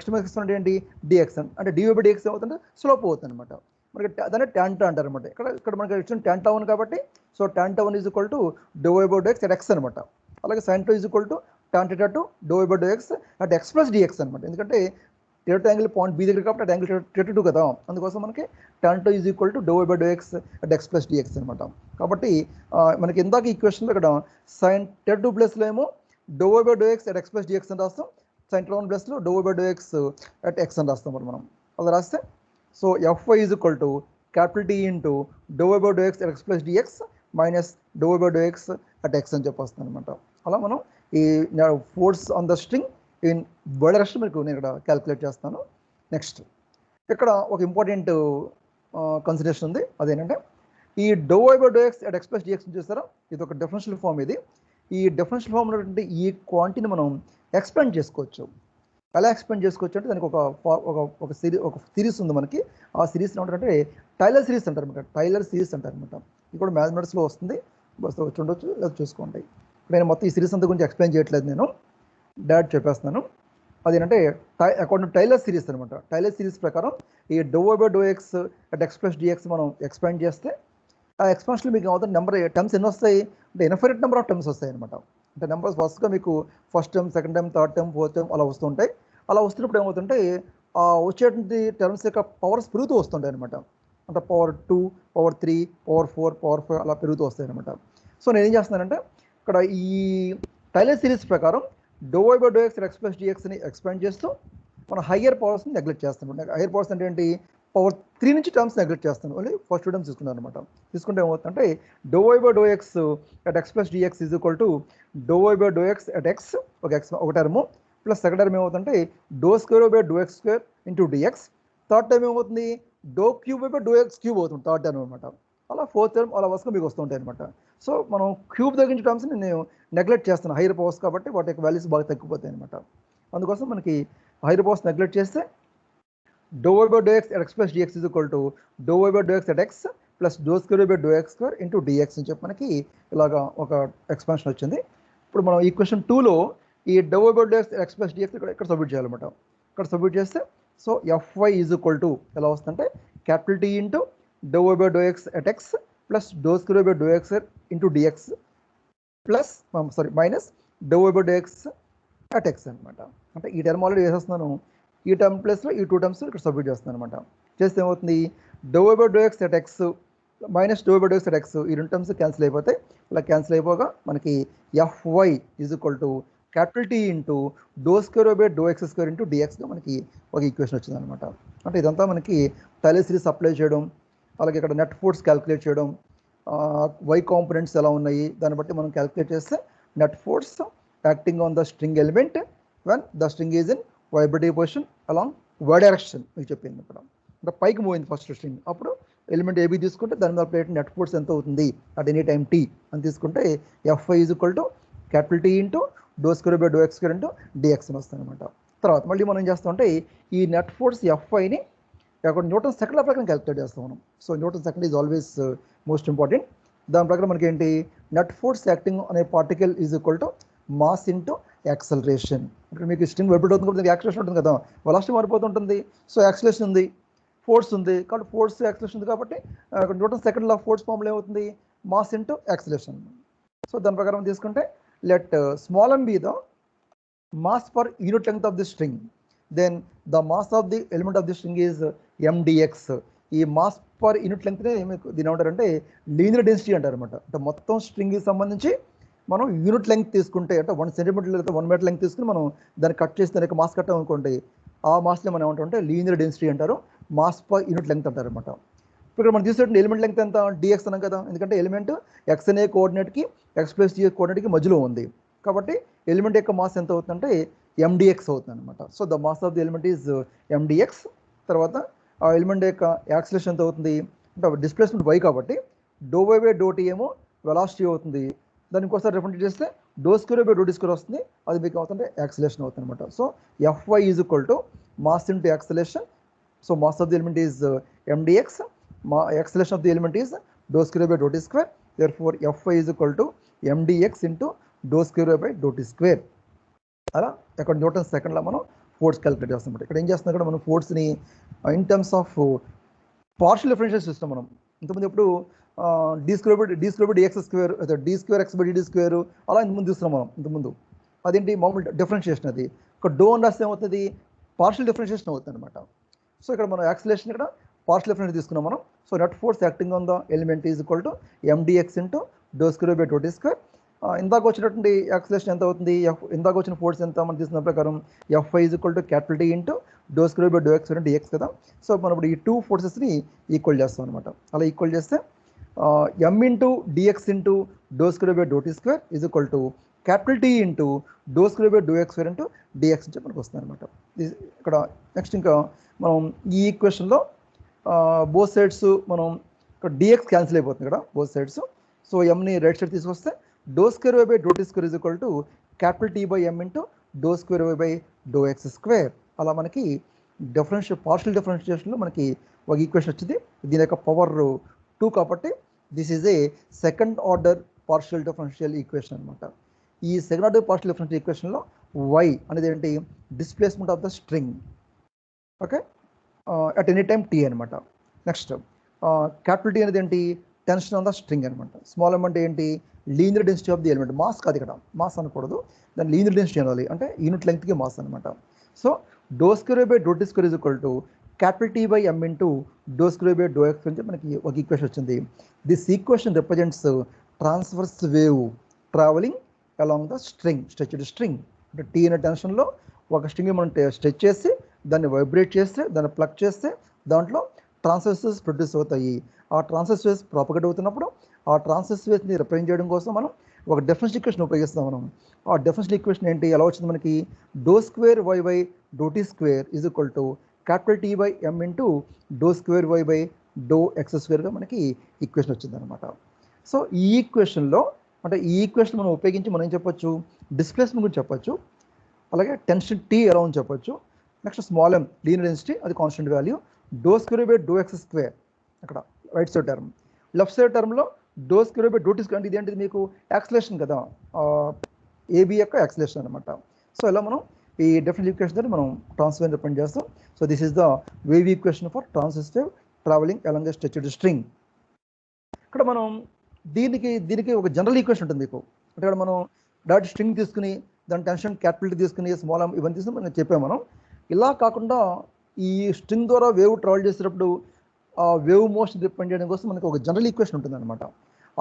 x2 మైనస్ x1 అంటే ఏంటి dx. అంటే dy బై dx ఏమవుతుంటే స్లోప్ అవుతుంది అనమాట. మనకి దాన్ని tan θ అంటారు అనమాట. ఇక్కడ మనకి వచ్చిన tan θ1 కాబట్టి so tan θ1 is equal to ∂y/∂x at x అనమాట. అలాగే sin θ is equal to tan θ2 ∂y/∂x at x plus dx అనమాట. ఎందుకంటే θ2 యాంగిల్ పాయింట్ బి దగ్గర కాబట్టి అట్ యాంగిల్ θ2 కదా, అందుకోసం మనకి tan θ is equal to ∂y/∂x at x plus dx అనమాట. కాబట్టి మనకి ఇందాక ఈక్వేషన్లో ఇక్కడ sin θ2 ప్లస్లో ఏమో ∂y/∂x at x plus dx అని రాస్తాం, sin θ1 ప్లస్లో ∂y/∂x at x అని రాస్తాం మనం. అలా రాస్తే so Fy is equal to capital T into ∂y/∂x at x plus dx minus ∂y/∂x at x అని చెప్పి వస్తుంది అనమాట. అలా మనం ఈ force on the string in y direction మీకు నేను ఇక్కడ క్యాలిక్యులేట్ చేస్తాను. నెక్స్ట్ ఇక్కడ ఒక ఇంపార్టెంట్ కన్సిడరేషన్ ఉంది, అదేంటంటే ఈ ∂y/∂x at x plus dx చూస్తారా, ఇది ఒక డిఫరెన్షియల్ ఫామ్. ఇది ఈ డిఫరెన్షియల్ ఫామ్ ఉన్నటువంటి ఈ క్వాంటిటీని మనం ఎక్స్పాండ్ చేసుకోవచ్చు. ఎలా ఎక్స్పాండ్ చేసుకోవచ్చు అంటే దానికి ఒక సిరీస్ ఉంది మనకి. ఆ సిరీస్ ఏమంటారంటే టైలర్ సిరీస్ అంటారు అనమాట. టైలర్ సిరీస్ అంటారు అనమాట. ఇది కూడా మ్యాథమెటిక్స్లో వస్తుంది, బస్ వచ్చి ఉండొచ్చు లేదా చూసుకోండి. నేను మొత్తం ఈ సిరీస్ అంతా గురించి ఎక్స్ప్లెయిన్ చేయట్లేదు, నేను డైరెక్ట్ చెప్పేస్తున్నాను. అదేంటంటే అకార్డింగ్ టైలర్ సిరీస్ అనమాట. టైలర్ సిరీస్ ప్రకారం ఈ ∂y/∂x at x plus dx మనం ఎక్స్పాండ్ చేస్తే ఆ ఎక్స్పాన్షన్లో మీకు ఏమవుతుంది, నెంబర్ టర్మ్స్ ఎన్ని వస్తాయి అంటే ఇన్ఫినిట్ నెంబర్ ఆఫ్ టర్మ్స్ వస్తాయి అనమాట. అంటే నెంబర్స్ ఫస్ట్గా మీకు first term, second term, third term, fourth term అలా వస్తుంటాయి. అలా వస్తున్నప్పుడు ఏమవుతుంటే వచ్చేటువంటి టర్మ్స్ యొక్క పవర్స్ పెరుగుతూ వస్తుంటాయి అనమాట. అంటే పవర్ 2, పవర్ 3, పవర్ 4, పవర్ 5 అలా పెరుగుతూ వస్తాయి అనమాట. సో నేను ఏం చేస్తున్నానంటే ఇక్కడ ఈ టైలర్ సిరీస్ ప్రకారం ∂y/∂x at x ప్లస్ dxని ఎక్స్పాండ్ చేస్తూ మన హయ్యర్ పవర్స్ని నెగ్లెక్ట్ చేస్తాం. హయ్యర్ పవర్స్ అంటే ఏంటి, పవర్ 3 నుంచి టర్మ్స్ నెగ్లెక్ట్ చేస్తాను, ఓన్లీ ఫస్ట్ టూ టర్మ్స్ తీసుకున్నాను అనమాట. తీసుకుంటే ఏమవుతుందంటే ∂y/∂x at x plus dx is equal to ∂y/∂x at x ఒక టర్ము ప్లస్ సెకండ్ టర్మ్ ఏమవుతుందంటే ∂² into dx. థర్డ్ టర్మ్ ఏమవుతుంది ∂³/∂x³ అవుతుంది థర్డ్ టర్మ్ అనమాట. అలా ఫోర్త్ టర్మ్ అలా వరుసగా మీకు వస్తూ ఉంటాయి అనమాట. సో మనం క్యూబ్ తగ్గించే టర్మ్స్ని నేను నెగ్లెక్ట్ చేస్తాను, హైయర్ పవర్స్ కాబట్టి వాటి యొక్క వాల్యూస్ బాగా తగ్గిపోతాయి అనమాట. అందుకోసం మనకి హైయర్ పవర్స్ నెగ్లెక్ట్ చేస్తే ∂y/∂x at x plus dx is equal to ∂y/∂x at x plus ∂²/∂x² into dx అని చెప్పి మనకి ఇలాగా ఒక ఎక్స్పాన్షన్ వచ్చింది. ఇప్పుడు మనం ఈక్వేషన్ 2లో ఈ ∂y/∂x at x plus dx ఇక్కడ సబ్మిట్ చేయాలన్నమాట. ఇక్కడ సబ్మిట్ చేస్తే so fy is equal to ఎలా వస్తుందంటే capital T into ∂y/∂x at x plus ∂²/∂x into dx plus minus ∂y/∂x at x అనమాట. అంటే ఈ టర్మ్ ఆల్రెడీ వేసేస్తున్నాను, ఈ టర్మ్ ప్లేస్లో ఈ టూ టర్మ్స్ ఇక్కడ సబ్మిట్ చేస్తున్నాను అనమాట. చేస్తే ఏమవుతుంది ∂y/∂x at x minus ∂y/∂x at x ఈ రెండు టర్మ్స్ క్యాన్సిల్ అయిపోతాయి. ఇలా క్యాన్సిల్ అయిపోగా మనకి fy is equal to capital T into ∂²/∂x² ఇంటూ dxగా మనకి ఒక ఈక్వేషన్ వచ్చింది అనమాట. అంటే ఇదంతా మనకి టైలర్ సిరీస్ అప్లై చేయడం, అలాగే ఇక్కడ నెట్ ఫోర్స్ క్యాలిక్యులేట్ చేయడం, y కాంపోనెంట్స్ ఎలా ఉన్నాయి దాన్ని బట్టి మనం క్యాలిక్యులేట్ చేస్తే net force acting on the string element when the string is in vibrative position along y direction మీకు చెప్పింది ఇక్కడ. అంటే పైకి మూవ్ అయింది ఫస్ట్ స్ట్రింగ్, అప్పుడు ఎలిమెంట్ ఏబీ తీసుకుంటే దాని మీద ప్లేట్ నెట్ ఫోర్స్ ఎంత అవుతుంది అట్ ఎనీ టైం టీ అని తీసుకుంటే fy is equal to capital T into ∂²/∂x² into dx అని వస్తుంది అనమాట. తర్వాత మళ్ళీ మనం ఏం చేస్తామంటే ఈ నెట్ ఫోర్స్ fyని అక్కడ న్యూటన్ సెకండ్ లా ప్రకారం క్యాలిక్యులేట్ చేస్తాం మనం. So Newton second is always most important. దాని ప్రకారం మనకి ఏంటి నెట్ ఫోర్స్ యాక్టింగ్ అనే particle is equal to mass into acceleration. ఇక్కడ మీకు స్ట్రింగ్ వైబ్రేట్ అవుతుంది కాబట్టి యాక్సలరేషన్ ఉంటుంది కదా, వెలాసిటీ మారిపోతుంటుంది. సో యాక్సలరేషన్ ఉంది, ఫోర్స్ ఉంది కాబట్టి ఫోర్స్ యాక్సలరేషన్ ఉంది కాబట్టి న్యూటన్ సెకండ్ లా ఫోర్స్ ఫార్ములా ఏమవుతుంది మాస్ ఇంటూ యాక్సలరేషన్. సో దాని ప్రకారం తీసుకుంటే let small m be the mass per unit length of the string, then the mass of the element of the string is mdx. ఈ mass per unit లెంగ్త్నే దీని ఏమంటారంటే linear density అంటారు అనమాట. అంటే మొత్తం స్ట్రింగ్కి సంబంధించి మనం యూనిట్ లెంగ్త్ తీసుకుంటే అంటే 1 సెంటీమీటర్ లేదా 1 మీటర్ లెంగ్త్ తీసుకుని మనం దాన్ని కట్ చేసి దానికి మాస్ కట్టాం అనుకోండి, ఆ మాస్ని మనం ఏమంటారంటే లీనియర్ డెన్సిటీ అంటారు, మాస్ పర్ యూనిట్ లెంగ్త్ అంటారు అనమాట. ఇక్కడ మనం తీసుకుంటే ఎలిమెంట్ లెంగ్త్ ఎంత dx అన్నాం కదా, ఎందుకంటే ఎలిమెంట్ x అనే కోఆర్డినేట్కి x ప్లస్ dy కోఆర్డినేట్కి మధ్యలో ఉంది కాబట్టి ఎలిమెంట్ యొక్క మాస్ ఎంత అవుతుందంటే mdx అవుతుంది అనమాట. So the mass of the element is mdx. తర్వాత ఆ ఎలిమెంట్ యొక్క యాక్సిలేషన్ ఎంత అవుతుంది అంటే డిస్ప్లేస్మెంట్ y కాబట్టి ∂y/∂t ఏమో వెలాసిటీ అవుతుంది, దాన్ని ఇంకోసారి రిప్రజెంట్ చేస్తే ∂²/∂t² వస్తుంది, అది మీకు అవుతుంటే యాక్సిలేషన్ అవుతుంది అనమాట. So fy is equal to mass into acceleration. So mass of the element is mdx, acceleration of the element is ∂²/∂t². Therefore fy is equal to mdx into ∂²/∂t². అలా ఇక్కడ Newton సెకండ్లో మనం force calculate చేస్తాం. ఇక్కడ ఏం చేస్తున్నాం, ఇక్కడ మనం ఫోర్స్ని in terms of partial differentiate system మనం ఇంతకుముందు ఎప్పుడు d²/dx² అదే d²x/dt² అలా ఇంతకుముందు చూస్తున్నాం మనం ఇంతకుముందు. అదేంటి మామూలు డిఫరెన్షియేషన్, అది ఒక అని రాస్తే ఏమవుతుంది పార్షియల్ డిఫరెన్షియేషన్ అవుతుంది అనమాట. సో ఇక్కడ మనం యాక్సిలేషన్ ఇక్కడ పార్షియల్ డిఫరెన్స్ తీసుకున్నాం మనం. So net force acting on the element is equal to mdx into ∂²/∂t². ఇందాక వచ్చినటువంటి యాక్సిలేషన్ ఎంత అవుతుంది, ఇందాక వచ్చిన ఫోర్స్ ఎంత మనం తీసుకున్న ప్రకారం fy is equal to capital T into ∂²/∂x dx కదా. సో మనం ఇప్పుడు ఈ టూ ఫోర్సెస్ని ఈక్వల్ చేస్తాం అనమాట. అలా ఈక్వల్ చేస్తే m into dx into ∂²/∂t² is equal to capital T into ∂²/∂x² into dx అని చెప్పి మనకు వస్తుంది అనమాట. ఇక్కడ నెక్స్ట్ ఇంకా మనం ఈ ఈక్వేషన్లో బోత్ సైడ్స్ మనం ఇక్కడ dx క్యాన్సిల్ అయిపోతుంది ఇక్కడ బోత్ సైడ్స్. సో mని రైట్ సైడ్ తీసుకొస్తే ∂²/∂t² is equal to capital T/m into ∂²/∂x². అలా మనకి పార్షియల్ డిఫరెన్షియేషన్లో మనకి ఒక ఈక్వేషన్ వచ్చింది. దీని యొక్క పవర్ 2 కాబట్టి this is a second order partial differential equation అనమాట. ఈ సెకండ్ ఆర్డర్ పార్షియల్ డిఫరెన్షియల్ ఈక్వేషన్లో y అనేది ఏంటి displacement of the string, okay, at any time t అనమాట. నెక్స్ట్ క్యాపిటల్ T అనేది ఏంటి టెన్షన్ ఆన్ ద స్ట్రింగ్ అనమాట. స్మాల్ m అంటే ఏంటి linear density of the element, mass కాదు ఇక్కడ, మాస్ అనకూడదు, దాన్ని లీనియర్ డెన్సిటీ అనాలి, అంటే యూనిట్ లెంగ్త్కి మాస్ అనమాట. So ∂²/∂t² is equal to capital T/m into ∂²/∂x అంటే మనకి ఒక ఈక్వేషన్ వచ్చింది. This equation represents transverse wave travelling along the string, stretched string. అంటే T అనే టెన్షన్లో ఒక స్ట్రింగ్ మనం స్ట్రెచ్ చేసి దాన్ని వైబ్రేట్ చేస్తే దాన్ని ప్లగ్ చేస్తే దాంట్లో ట్రాన్స్వర్స్ వేవ్స్ ప్రొడ్యూస్ అవుతాయి. ఆ ట్రాన్స్వర్స్ వేవ్స్ ప్రాపగేట్ అవుతున్నప్పుడు ఆ ట్రాన్స్వర్స్ వేవ్స్ని రిప్రజెంట్ చేయడం కోసం మనం ఒక డిఫరెన్షియల్ ఈక్వేషన్ ఉపయోగిస్తాం మనం. ఆ డిఫరెన్షియల్ ఈక్వేషన్ ఏంటి, ఎలా వచ్చింది మనకి, do square y by do tea square is equal to capital T by M into do square y by do X స్క్వేర్గా మనకి ఈక్వేషన్ వచ్చింది అనమాట. సో ఈ ఈక్వేషన్లో అంటే ఈ ఈక్వేషన్ మనం ఉపయోగించి మనం ఏం చెప్పొచ్చు, డిస్ప్లేస్మెంట్ గురించి చెప్పొచ్చు, అలాగే టెన్షన్ టీ ఎలా ఉంది చెప్పొచ్చు. Next small m linear density, అది constant value, do square by do X square అక్కడ right side term, left side టర్మ్లో do square by do tea square, అంటే ఇది ఏంటిది మీకు యాక్సిలేషన్ కదా, ఏబి యొక్క యాక్సిలేషన్ అనమాట. సో ఇలా మనం ఈ డిఫరెంట్ ఈక్వేషన్ మనం ట్రాన్స్ఫర్ రిప్రజెంట్ చేస్తాం. So this is the wave equation for transverse wave travelling along a stretched string. ఇక్కడ మనం దీనికి ఒక జనరల్ ఈక్వేషన్ ఉంటుంది మీకు. అంటే ఇక్కడ మనం డైరెక్ట్ స్ట్రింగ్ తీసుకుని దాని టెన్షన్ క్యాపిటల్ తీసుకుని స్మాల్ ఇవన్నీ తీసుకుని మనం చెప్పాము మనం. ఇలా కాకుండా ఈ స్ట్రింగ్ ద్వారా వేవ్ ట్రావెల్ చేసేటప్పుడు ఆ వేవ్ మోషన్ డిపెండ్ చేయడం కోసం మనకు ఒక జనరల్ ఈక్వేషన్ ఉంటుంది అనమాట.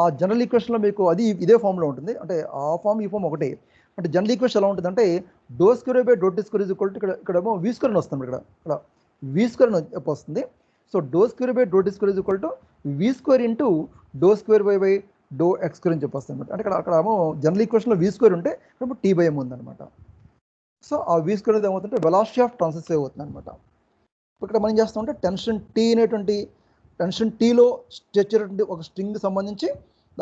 ఆ జనరల్ ఈక్వేషన్లో మీకు అది ఇదే ఫామ్లో ఉంటుంది, అంటే ఆ ఫామ్ ఈ ఫామ్ ఒకటే. అంటే జనరల్ ఈక్వేషన్ ఎలా ఉంటుందంటే do square by do tea square is equal to ఇక్కడేమో వి స్క్వేర్ అని వస్తుంది, ఇక్కడ వి స్క్వేర్ అని వస్తుంది. So do square by do tea square is equal to we square into do square by do X square అని చెప్పొస్తుంది అనమాట. అంటే అక్కడ ఏమో జనరల్ ఈక్వేషన్లో వి స్క్వేర్ ఉంటే ఇక్కడ టీ బై ఎం ఉందన్నమాట. సో ఆ వి స్క్వేర్ అనేది ఏమవుతుంటే వెలాసిటీ ఆఫ్ ట్రాన్స్వర్స్ వేవ్ అవుతుంది అనమాట. ఇక్కడ మనం చేస్తామంటే టెన్షన్ టీ అనేటువంటి టెన్షన్ టీలో స్ట్రెచ్ అయినటువంటి ఒక స్ట్రింగ్ సంబంధించి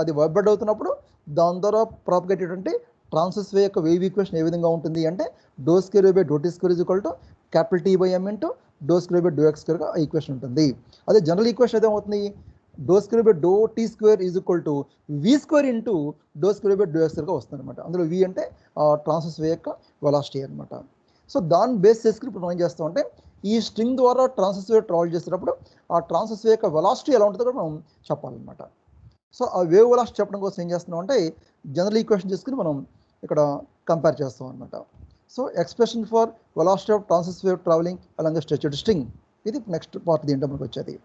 అది వైబ్రేట్ అవుతున్నప్పుడు దాని ద్వారా ప్రాపగేట్ అయ్యేటువంటి ట్రాన్స్వర్స్ వేవ్ యొక్క వేవ్ ఈక్వేషన్ ఏ విధంగా ఉంటుంది అంటే do square by do tea square is equal to capital T by M into do square by do X స్క్వేర్గా ఆ ఈక్వేషన్ ఉంటుంది. అదే జనరల్ ఈక్వేషన్ అయితే ఏమవుతుంది, do square by do tea square is equal to we square into do square by do X స్క్వేర్గా వస్తుంది అనమాట. అందులో వి అంటే ట్రాన్స్వర్స్ వేవ్ యొక్క వెలాసిటీ అనమాట. సో దాన్ని బేస్ చేసుకుని ఇప్పుడు మనం ఏం చేస్తామంటే ఈ స్ట్రింగ్ ద్వారా ట్రాన్స్వర్స్ వేవ్ ట్రావెల్ చేసేటప్పుడు ఆ ట్రాన్స్వర్స్ వేవ్ యొక్క వెలాసిటీ ఎలా ఉంటుందో కూడా మనం చెప్పాలన్నమాట. సో ఆ వేవ్ వెలాసిటీ చెప్పడం కోసం ఏం చేస్తున్నాం అంటే జనరల్ ఈక్వేషన్ చేసుకుని మనం ఇక్కడ కంపేర్ చేస్తాం అనమాట. So expression for velocity of transverse wave travelling along stretched string, ఇది నెక్స్ట్ పార్ట్ దీంట్లో మనకు వచ్చేది.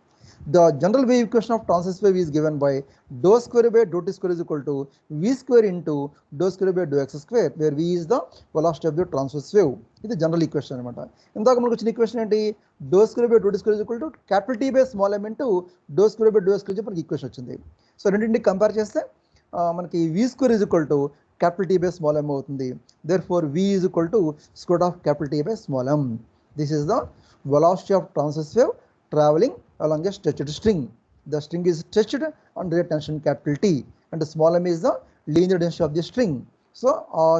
The general wave equation of transverse wave is given by dou square by dou t square is equal to v square into dou square by dou x square, where v is the velocity of the transverse wave. ఇది general equation అనమాట. ఇందాక మనకు వచ్చిన equation ఏంటి, do square by do tea square is equal to capital T by small M into do square by do X square మనకి equation వచ్చింది. So రెండింటిని compare చేస్తే మనకి V square is equal to capital T by small M అవుతుంది. Therefore V is equal to square of capital T by small M. This is the velocity of transverse wave traveling along a stretched string. The string is stretched under a tension capital T and small m is the linear density of the string. So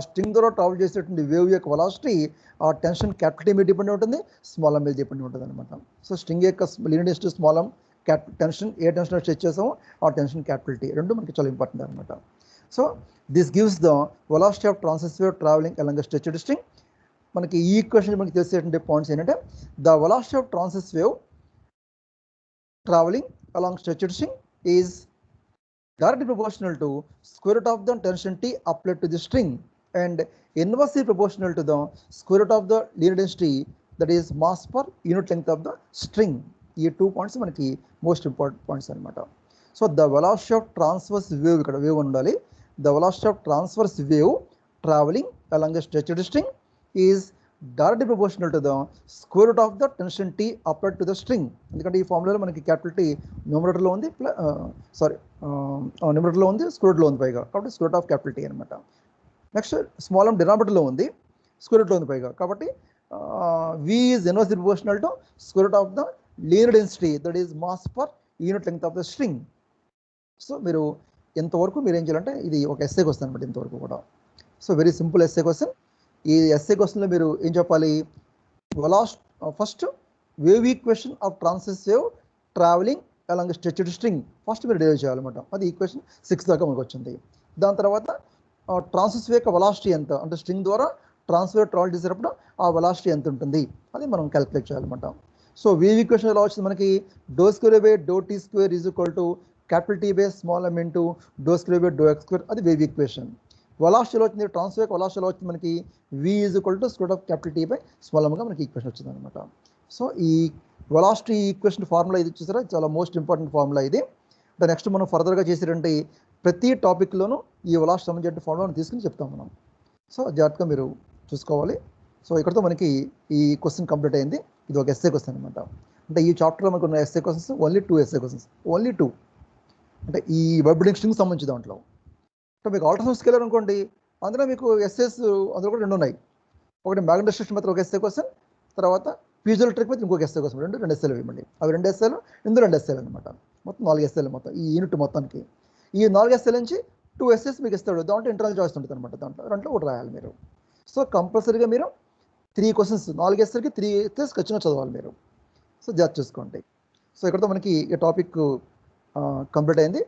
string ద్వారా travel చేసేటువంటి wave యొక్క velocity ఆ tension capital T మీద depend ఉంటుంది, small m మీద depend ఉంటుంది అనమాట. So string యొక్క linear density small m, tension ఏ టెన్షన్ స్ట్రెచ్ చేసామో ఆ టెన్షన్ క్యాపిటల్ T రెండు మనకి చాలా ఇంపార్టెంట్ అనమాట. So this gives the velocity of transverse wave travelling along a stretched string. మనకి ఈ ఈక్వేషన్ మనకి తెలిసేటువంటి పాయింట్స్ ఏంటంటే the velocity of transverse wave traveling along stretched string is directly proportional to square root of the tension T applied to the string and inversely proportional to the square root of the linear density, that is mass per unit length of the string. ఈ 2 points మనకి most important points అనమాట. So the velocity of transverse wave, ఇక్కడ wave ఉండాలి, the velocity of transverse wave travelling along a stretched string is directly proportional to the square root of the tension T applied to the string. ఎందుకంటే ఈ ఫార్ములాలో మనకి capital T న్యూమరేటర్లో ఉంది, న్యూమరేటర్లో ఉంది, square రూట్లో ఉంది పైగా, కాబట్టి square root of capital T అనమాట. నెక్స్ట్ స్మాల్ m డినామినేటర్లో ఉంది, స్క్వేర్ రూట్లో ఉంది పైగా, కాబట్టి V is inversely proportional to square root of the linear density, that is mass per unit length of the string. So మీరు ఎంతవరకు మీరు ఏం చేయాలంటే ఇది ఒక ఎస్ఏ క్వశ్చన్ అనమాట ఇంతవరకు కూడా. So very simple SA question. ఈ ఎస్ఏ క్వశ్చన్లో మీరు ఏం చెప్పాలి, first wave equation of transverse wave travelling along stretched string first మీరు డెరైవ్ చేయాలన్నమాట. అది ఈక్వేషన్ 6 దాకా మనకు వచ్చింది. దాని తర్వాత ట్రాన్స్వర్స్ వేవ్ యొక్క వెలాసిటీ ఎంత, అంటే స్ట్రింగ్ ద్వారా ట్రాన్స్ఫర్ ట్రావెల్ చేసేటప్పుడు ఆ వెలాసిటీ ఎంత ఉంటుంది అది మనం క్యాలిక్యులేట్ చేయాలన్నమాట. సో వేవ్ ఈక్వేషన్ ఎలా వచ్చింది మనకి, do square by do tea square is equal to capital T by small m into do square by do X square, అది వేవ్ ఈక్వేషన్. వెలాసిటీలో వచ్చింది ట్రాన్స్ఫర్ వెలాసిటీలో వచ్చింది మనకి V is equal to square of capital T by small m గా మనకి equation వచ్చింది అనమాట. సో ఈ వెలాసిటీ ఈక్వేషన్ ఫార్ములా ఇది చూసారా, చాలా మోస్ట్ ఇంపార్టెంట్ ఫార్ములా ఇది. నెక్స్ట్ మనం ఫర్దర్గా చేసేటువంటి ప్రతి టాపిక్లోనూ ఈ వెలాసిటీ సంబంధించిన ఫార్ములాను తీసుకుని చెప్తాం మనం. సో జాగ్రత్తగా మీరు చూసుకోవాలి. సో ఇక్కడతో మనకి ఈ క్వశ్చన్ కంప్లీట్ అయింది. ఇది ఒక ఎస్ఏ క్వశ్చన్ అనమాట. అంటే ఈ చాప్టర్లో మనకు ఉన్న SA questions only 2 SA questions, only 2. అంటే ఈ వైబ్రేటింగ్ స్ట్రింగ్ సంబంధించి దాంట్లో అంటే మీకు ఆల్ట్రాసౌండ్ స్కేలర్ అనుకోండి, అందులో మీకు ఎస్ఎస్ అందులో కూడా 2 ఉన్నాయి. ఒకటి మ్యాగ్నెటిక్ స్ట్రిక్షన్ మెథడ్ ఒక ఎస్ఏ క్వశ్చన్, తర్వాత పీజోల్ ట్రిక్ మెథడ్ ఇంకొక ఎస్ఏ క్వశ్చన్. రెండు ఎస్ఏలు ఇవ్వండి. అవి 2 ఎస్ఏలు, ఇందులో 2 ఎస్ఏలు అనమాట. మొత్తం 4 ఎస్ఏలు మొత్తం ఈ యూనిట్ మొత్తానికి. ఈ 4 ఎస్ఏల నుంచి 2 ఎస్ఏస్ మీకు ఇస్తాడు. దాంట్లో ఇంటర్నల్ చాయిస్ ఉంటుంది అనమాట. దాంట్లో ఒకటి రాయాలి మీరు. సో కంపల్సరీగా మీరు 3 క్వశ్చన్స్, 4 ఎస్ఏలకి 3 ఎస్ఏస్ ఖచ్చితంగా చదవాలి మీరు. సో జాగ్రత్త చూసుకోండి. సో ఇక్కడతో మనకి ఈ టాపిక్ కంప్లీట్ అయింది.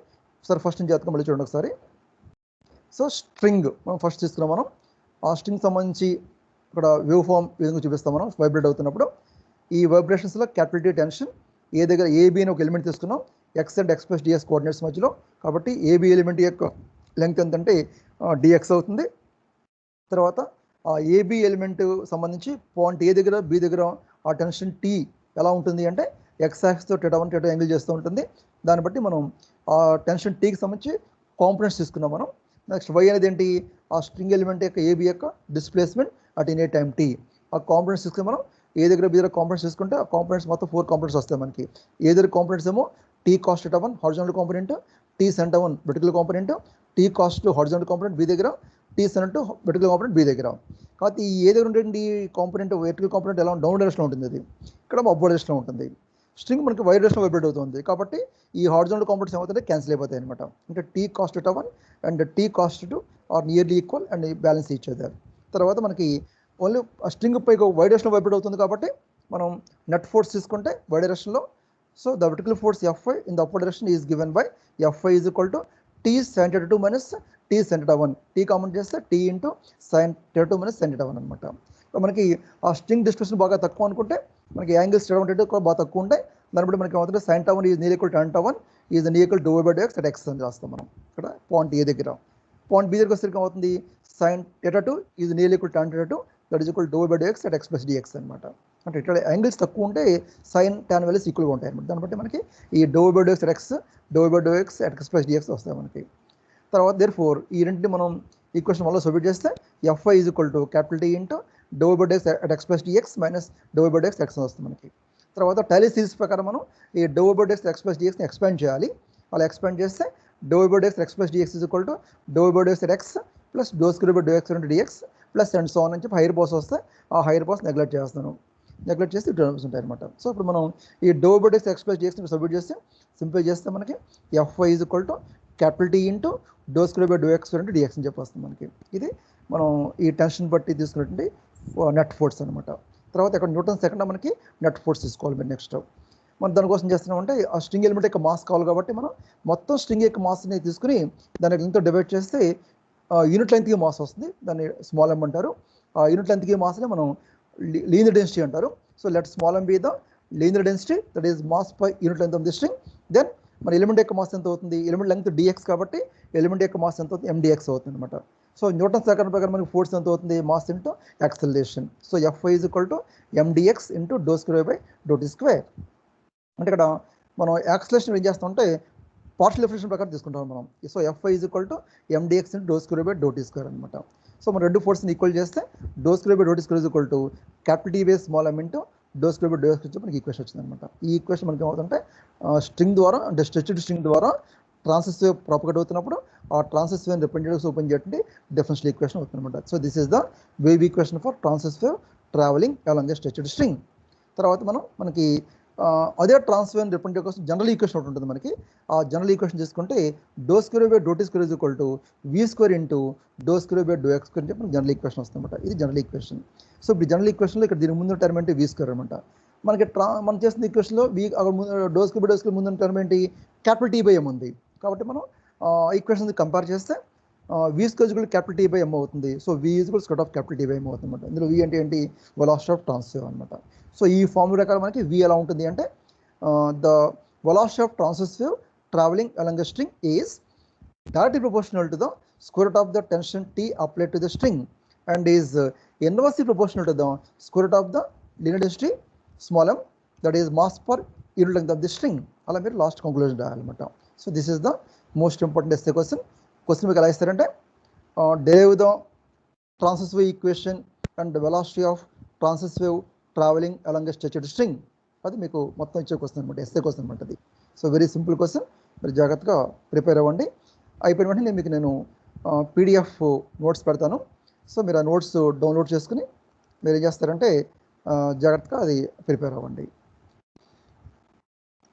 సార్ ఫస్ట్ నుంచి జాగ్రత్తగా మళ్ళీ చూడండి ఒకసారి. సో స్ట్రింగ్ మనం ఫస్ట్ తీసుకున్నాం. మనం ఆ స్ట్రింగ్ సంబంధించి ఇక్కడ వేవ్ ఫామ్ ఈ విధంగా చూపిస్తాం మనం వైబ్రేట్ అవుతున్నప్పుడు. ఈ వైబ్రేషన్స్లో క్యాపిటల్ టీ టెన్షన్ ఏ దగ్గర ఏబి అని ఒక ఎలిమెంట్ తీసుకున్నాం, x and x plus dx coordinates మధ్యలో. కాబట్టి ఏబి ఎలిమెంట్ యొక్క లెంగ్త్ ఎంతంటే డిఎక్స్ అవుతుంది. తర్వాత ఆ ఏబి ఎలిమెంట్ సంబంధించి పాయింట్ ఏ దగ్గర బి దగ్గర ఆ టెన్షన్ టీ ఎలా ఉంటుంది అంటే ఎక్స్ యాక్స్తో టెటా యాంగిల్ చేస్తూ ఉంటుంది. దాన్ని బట్టి మనం ఆ టెన్షన్ టీకి సంబంధించి కాంపోనెంట్స్ తీసుకున్నాం మనం. నెక్స్ట్ వై అనేది ఏంటి, ఆ స్ట్రింగ్ ఎలిమెంట్ యొక్క ఏబి యొక్క displacement at any time t. ఆ కాంపోనెంట్స్ తీసుకుని మనం ఏ దగ్గర బి దగ్గర కాంపోనెంట్స్ తీసుకుంటే ఆ కాంపోనెంట్స్ మొత్తం 4 కాంపోనెంట్స్ వస్తాయి మనకి. ఏ దగ్గర కాంపోనెంట్స్ ఏమో T cos theta 1 horizontal component, T sine theta 1 vertical component, T cos 2 horizontal component B దగ్గర, T sine theta 2 vertical component B దగ్గర. కాబట్టి ఈ ఏ దగ్గర ఉండే కాంపోనెంట్ వెర్టికల్ కాంపోనెంట్ ఎలా డౌన్ డైరెక్షన్లో ఉంటుంది, అది ఇక్కడ అప్ డైరెక్షన్లో ఉంటుంది. స్ట్రింగ్ మనకి వై డైరెక్షన్లో వైబ్రేట్ అవుతుంది. కాబట్టి ఈ హారిజాంటల్ కాంపోనెంట్స్ ఏమవుతుంటే క్యాన్సిల్ అయిపోతాయి అనమాట. అంటే T cos theta 1 and T cos 2 are nearly equal and balance each other. తర్వాత మనకి ఓన్లీ స్ట్రింగ్ పై వై డైరెక్షన్లో వైబ్రేట్ అవుతుంది కాబట్టి మనం నెట్ ఫోర్స్ తీసుకుంటే వై డైరెక్షన్లో. So the vertical force Fy in the upper direction is given by Fy is equal to T sin θ2 minus T sin θ1. T common చేస్తే T into sin θ2 minus sin θ1 అనమాట. మనకి ఆ string distribution బాగా తక్కువ అనుకుంటే మనకి angles θ1 కూడా బాగా తక్కువ ఉంటాయి. దాన్ని బట్టి మనకి ఏమవుతుంది sin θ1 is near equal tan θ1 is near equal to by dx at x అని రాస్తాం మనం. ఇక్కడ పాయింట్ ఏ దగ్గర. పాయింట్ బి దగ్గర వచ్చేసరికి ఏమవుతుంది sin θ2 is near equal tan θ2 that is equal to by dx at x plus dx అనమాట. అంటే ఇక్కడ యాంగిల్స్ తక్కువ ఉంటే సైన్ టాన్ వాల్యూస్ ఈక్వల్గా ఉంటాయి అనమాట. దాన్ని బట్టి మనకి ఈ by dx at x, by dx at x plus dx వస్తాయి మనకి. తర్వాత therefore ఈ రెండింటిని మనం ఈక్వేషన్ వల్ల సబ్మిట్ చేస్తే Fy is equal to capital T into by dx at x plus dx minus by dx x వస్తుంది మనకి. తర్వాత టైలీ సిరీస్ ప్రకారం మనం ఈ by dx x plus dxని ఎక్స్పాండ్ చేయాలి. అలా ఎక్స్పాండ్ చేస్తే by dx x plus dx is equal to by dx at x plus square by dx dx plus and so on అని చెప్పి హైయర్ బాస్ వస్తే ఆ హైయర్ బాస్ నెగ్లెక్ట్ చేస్తున్నాను. నెగ్లెక్ట్ చేస్తే టర్మ్స్ ఉంటాయి అనమాట. సో ఇప్పుడు మనం ఈ by dx x plus dxని సబ్మిట్ చేస్తే సింప్లిఫై చేస్తే మనకి Fy is equal to capital T into square by dx dx అని చెప్పి వస్తుంది మనకి. ఇది మనం ఈ టెన్షన్ బట్టి తీసుకున్నటువంటి నెట్ ఫోర్స్ అనమాట. తర్వాత ఇక్కడ న్యూటన్ సెకండ్ మనకి నెట్ ఫోర్స్ తీసుకోవాలి మీరు. నెక్స్ట్ మనం దానికోసం చేస్తున్నామంటే ఆ స్ట్రింగ్ ఎలిమెంట్ యొక్క మాస్ కావాలి కాబట్టి మనం మొత్తం స్ట్రింగ్ యొక్క మాస్ని తీసుకుని దాని లెంగ్త్తో డివైడ్ చేస్తే యూనిట్ లెంగ్త్కి మాస్ వస్తుంది. దాన్ని స్మాల్ ఎమ్ అంటారు. ఆ యూనిట్ లెంగ్త్కి మాస్ని మనం లీనియర్ డెన్సిటీ అంటారు. So let small m be the linear density that is mass per unit length of the string. Then మన ఎలిమెంట్ యొక్క మాస్ ఎంత అవుతుంది, ఎలిమెంట్ లెంగ్త్ dx కాబట్టి ఎలిమెంట్ యొక్క మాస్ ఎంత అవుతుంది mdx అవుతుంది అనమాట. సో న్యూటన్ సెకండ్ ప్రకారం మనకి ఫోర్స్ ఎంత అవుతుంది, mass into acceleration. So Fy is equal to mdx into square by t². అంటే ఇక్కడ మనం యాక్సలరేషన్ ఏం చేస్తామంటే పార్షియల్ డిఫరెన్షియల్ ప్రకారం తీసుకుంటాం మనం. So Fy is equal to mdx into square by t² అనమాట. సో మనం రెండు ఫోర్స్ని ఈక్వల్ చేస్తే square by t² is equal to capital T by small M into square by dx వచ్చి మనకి ఈక్వేషన్ వచ్చింది అనమాట. ఈ ఈక్వేషన్ మనకి ఏమవుతుంటే స్ట్రింగ్ ద్వారా అంటే స్ట్రెచ్డ్ స్ట్రింగ్ ద్వారా ట్రాన్సిస్ వేవ్ ప్రాపగేట్ అవుతున్నప్పుడు ఆ ట్రాన్సిస్ వేవ్ రిప్రజెంటేటివ్స్ ఓపెన్ చేయడానికి డిఫరెన్షియల్ ఈక్వేషన్ అవుతుంది అనమాట. So this is the wave equation for transverse wave travelling along a stretched string. తర్వాత మనకి అదే ట్రాన్స్వేవ్ రిప్రజెంటేటివ్ కోసం జనరల్ ఈక్వేషన్ ఒకటి ఉంటుంది మనకి. ఆ జనరల్ ఈక్వేషన్ తీసుకుంటే square by t² is equal to v² into square by dx² అని చెప్పి జనరల్ ఈక్వేషన్ వస్తుంది అనమాట. ఇది జనరల్ ఈక్వేషన్. సో ఇప్పుడు జనరల్ ఈక్వేషన్లో ఇక్కడ దీని ముందు టర్మ్ ఏంటి v² అనమాట. మనకి మనం చేసిన ఈక్వేషన్లో square by dx ముందు టర్మ్ ఏంటి క్యాపిటల్ టీ బై ఎమ్ ఉంది. కాబట్టి మనం ఈక్వేషన్ కంపేర్ చేస్తే v² capital T by M అవుతుంది. So v is equal square of capital T by M అవుతుంది అనమాట. ఇందులో v అంటే ఏంటి, వెలాసిటీ ఆఫ్ ట్రాన్స్వేవ్ అనమాట. సో ఈ ఫార్ములా ప్రకారం మనకి v ఎలా ఉంటుంది అంటే the velocity of transverse wave travelling along the string is directly proportional to the square root of the tension T applied to the string and is inversely proportional to the square root of the linear density small m that is mass per unit length of the string. అలా మీరు last conclusion రాయాలన్నమాట. So this is the most important SA question మీకు ఎలా ఇస్తారంటే derive the transverse wave equation and the velocity of transverse wave traveling along a stretched string. అది మీకు మొత్తం ఇచ్చే క్వశ్చన్ అనమాట, ఎస్ఏ క్వశ్చన్ అనమాట అది. సో వెరీ సింపుల్ క్వశ్చన్, మీరు జాగ్రత్తగా ప్రిపేర్ అవ్వండి. అయిపోయిన వెంటనే మీకు నేను పీడిఎఫ్ నోట్స్ పెడతాను. సో మీరు ఆ నోట్స్ డౌన్లోడ్ చేసుకుని మీరు ఏం చేస్తారంటే జాగ్రత్తగా అది ప్రిపేర్ అవ్వండి.